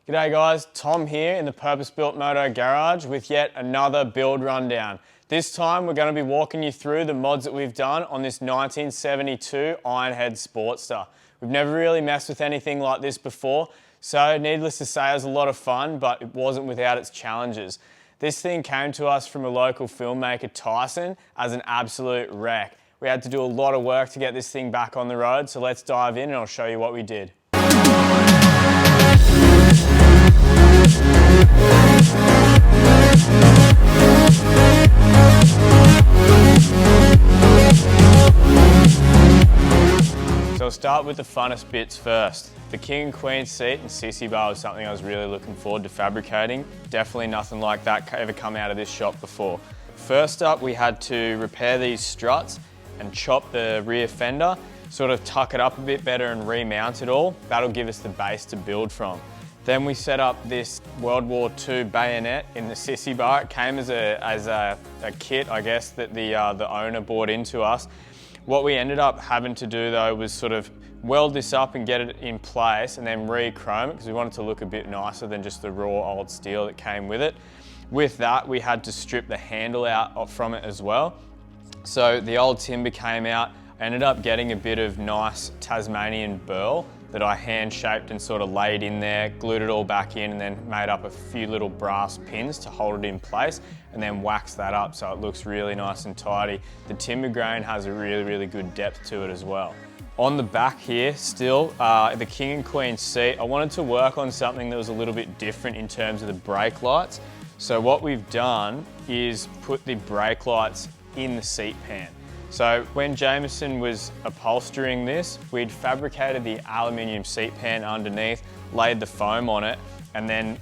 G'day guys, Tom here in the Purpose Built Moto Garage with yet another build rundown. This time we're going to be walking you through the mods that we've done on this 1972 Ironhead Sportster. We've never really messed with anything like this before, so needless to say it was a lot of fun, but it wasn't without its challenges. This thing came to us from a local filmmaker, Tyson, as an absolute wreck. We had to do a lot of work to get this thing back on the road, so let's dive in and I'll show you what we did. So I'll start with the funnest bits first. The king and queen seat and sissy bar was something I was really looking forward to fabricating. Definitely nothing like that ever come out of this shop before. First up, we had to repair these struts and chop the rear fender, sort of tuck it up a bit better and remount it all. That'll give us the base to build from. Then we set up this World War II bayonet in the sissy bar. It came as a kit, I guess, that the owner brought into us. What we ended up having to do though was sort of weld this up and get it in place and then re-chrome it because we wanted to look a bit nicer than just the raw old steel that came with it. With that, we had to strip the handle out from it as well. So the old timber came out. I ended up getting a bit of nice Tasmanian burl that I hand shaped and sort of laid in there, glued it all back in and then made up a few little brass pins to hold it in place and then waxed that up so it looks really nice and tidy. The timber grain has a really good depth to it as well. On the back here still, the king and queen seat, I wanted to work on something that was a little bit different in terms of the brake lights. So what we've done is put the brake lights in the seat pan. So when Jameson was upholstering this, we'd fabricated the aluminium seat pan underneath, laid the foam on it, and then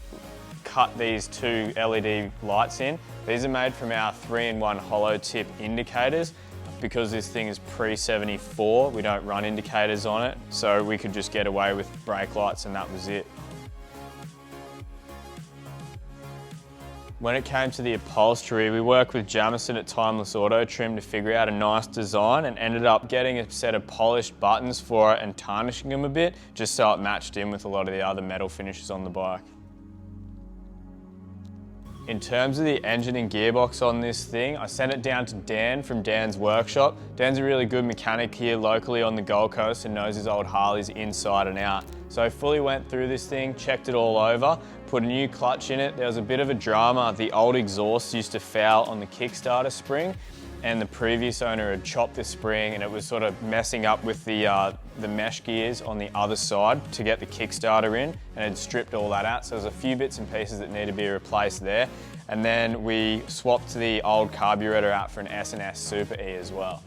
cut these two LED lights in. These are made from our 3-in-1 hollow tip indicators. Because this thing is pre-74, we don't run indicators on it, so we could just get away with brake lights and that was it. When it came to the upholstery, we worked with Jameson at Timeless Auto Trim to figure out a nice design and ended up getting a set of polished buttons for it and tarnishing them a bit, just so it matched in with a lot of the other metal finishes on the bike. In terms of the engine and gearbox on this thing, I sent it down to Dan from Dan's workshop. Dan's a really good mechanic here locally on the Gold Coast and knows his old Harleys inside and out. So I fully went through this thing, checked it all over, put a new clutch in it. There was a bit of a drama. The old exhaust used to foul on the Kickstarter spring and the previous owner had chopped the spring and it was sort of messing up with the mesh gears on the other side to get the Kickstarter in and had stripped all that out. So there's a few bits and pieces that need to be replaced there. And then we swapped the old carburetor out for an S&S Super E as well.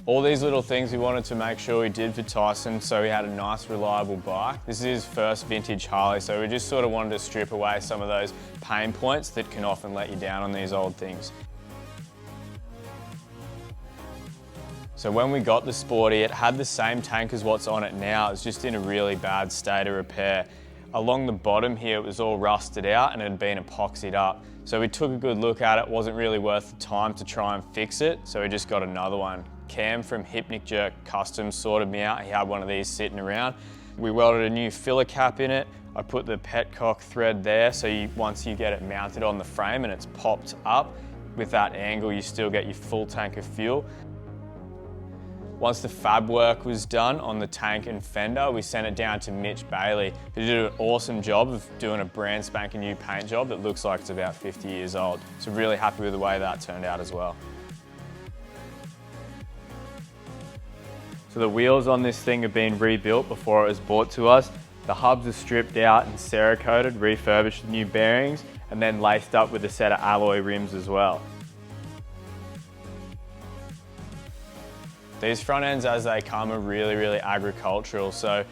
All these little things we wanted to make sure we did for Tyson so he had a nice reliable bike. This is his first vintage Harley, so we just sort of wanted to strip away some of those pain points that can often let you down on these old things. So when we got the Sporty, it had the same tank as what's on it now. It's just in a really bad state of repair. Along the bottom here, it was all rusted out and it had been epoxied up. So we took a good look at it. It wasn't really worth the time to try and fix it, so we just got another one. Cam from Hypnic Jerk Customs sorted me out. He had one of these sitting around. We welded a new filler cap in it. I put the petcock thread there, so once you get it mounted on the frame and it's popped up, with that angle, you still get your full tank of fuel. Once the fab work was done on the tank and fender, we sent it down to Mitch Bailey, who did an awesome job of doing a brand spanking new paint job that looks like it's about 50 years old. So really happy with the way that turned out as well. So the wheels on this thing have been rebuilt before it was brought to us. The hubs are stripped out and Cerakoted, refurbished with new bearings, and then laced up with a set of alloy rims as well. These front ends as they come are really agricultural. So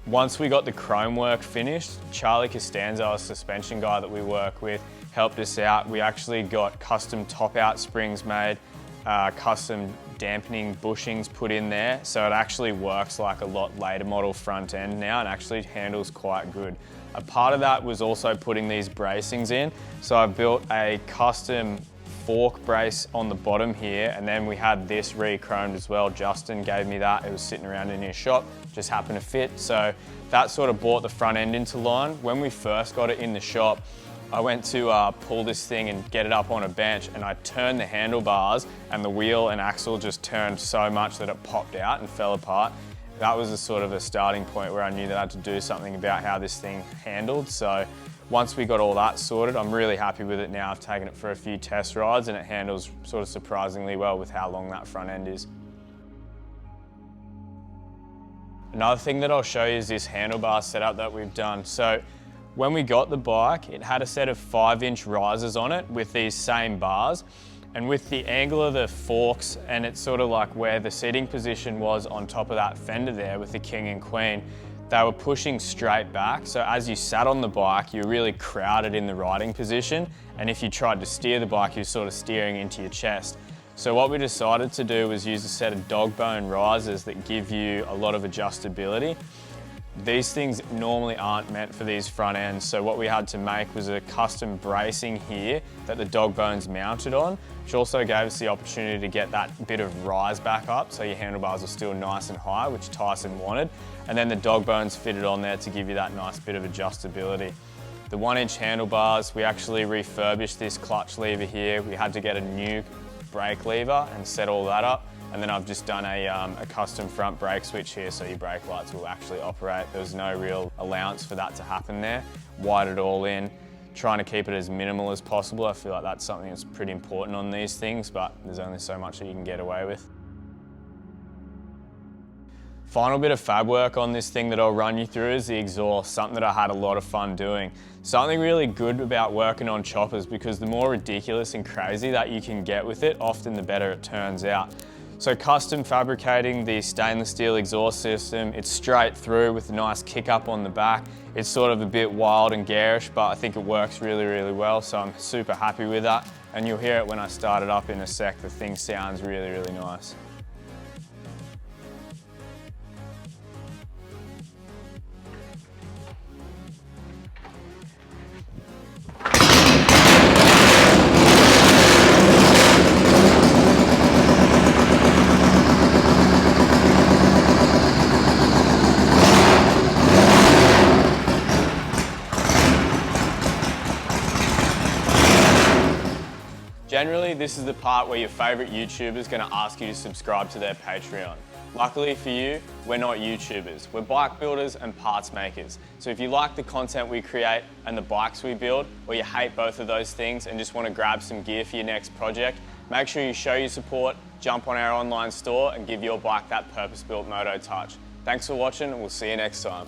once we got the chrome work finished, Charlie Costanzo, a suspension guy that we work with, helped us out. We actually got custom top out springs made, custom dampening bushings put in there. So it actually works like a lot later model front end now and actually handles quite good. A part of that was also putting these bracings in. So I built a custom fork brace on the bottom here, and then we had this re-chromed as well. Justin gave me that. It was sitting around in his shop. just happened to fit. So that sort of brought the front end into line. When we first got it in the shop, I went to pull this thing and get it up on a bench, and I turned the handlebars and the wheel and axle just turned so much that it popped out and fell apart. That was a sort of a starting point where I knew that I had to do something about how this thing handled. So once we got all that sorted, I'm really happy with it now. I've taken it for a few test rides and it handles sort of surprisingly well with how long that front end is. Another thing that I'll show you is this handlebar setup that we've done. So when we got the bike, it had a set of 5-inch risers on it with these same bars. And with the angle of the forks, and it's sort of like where the seating position was on top of that fender there with the King and Queen, they were pushing straight back. So as you sat on the bike, you're really crowded in the riding position. And if you tried to steer the bike, you're sort of steering into your chest. So what we decided to do was use a set of dog bone risers that give you a lot of adjustability. These things normally aren't meant for these front ends, so what we had to make was a custom bracing here that the dog bone's mounted on, which also gave us the opportunity to get that bit of rise back up so your handlebars are still nice and high, which Tyson wanted. And then the dog bone's fitted on there to give you that nice bit of adjustability. The 1-inch handlebars, we actually refurbished this clutch lever here. We had to get a new brake lever and set all that up. And then I've just done a custom front brake switch here so your brake lights will actually operate. There was no real allowance for that to happen there. Wired it all in, trying to keep it as minimal as possible. I feel like that's something that's pretty important on these things, but there's only so much that you can get away with. Final bit of fab work on this thing that I'll run you through is the exhaust, something that I had a lot of fun doing. Something really good about working on choppers, because the more ridiculous and crazy that you can get with it, often the better it turns out. So custom fabricating the stainless steel exhaust system, it's straight through with a nice kick up on the back. It's sort of a bit wild and garish, but I think it works really, really well, so I'm super happy with that. And you'll hear it when I start it up in a sec, the thing sounds really, really nice. Generally, this is the part where your favourite YouTuber is going to ask you to subscribe to their Patreon. Luckily for you, we're not YouTubers. We're bike builders and parts makers. So if you like the content we create and the bikes we build, or you hate both of those things and just want to grab some gear for your next project, make sure you show your support, jump on our online store and give your bike that purpose-built moto touch. Thanks for watching and we'll see you next time.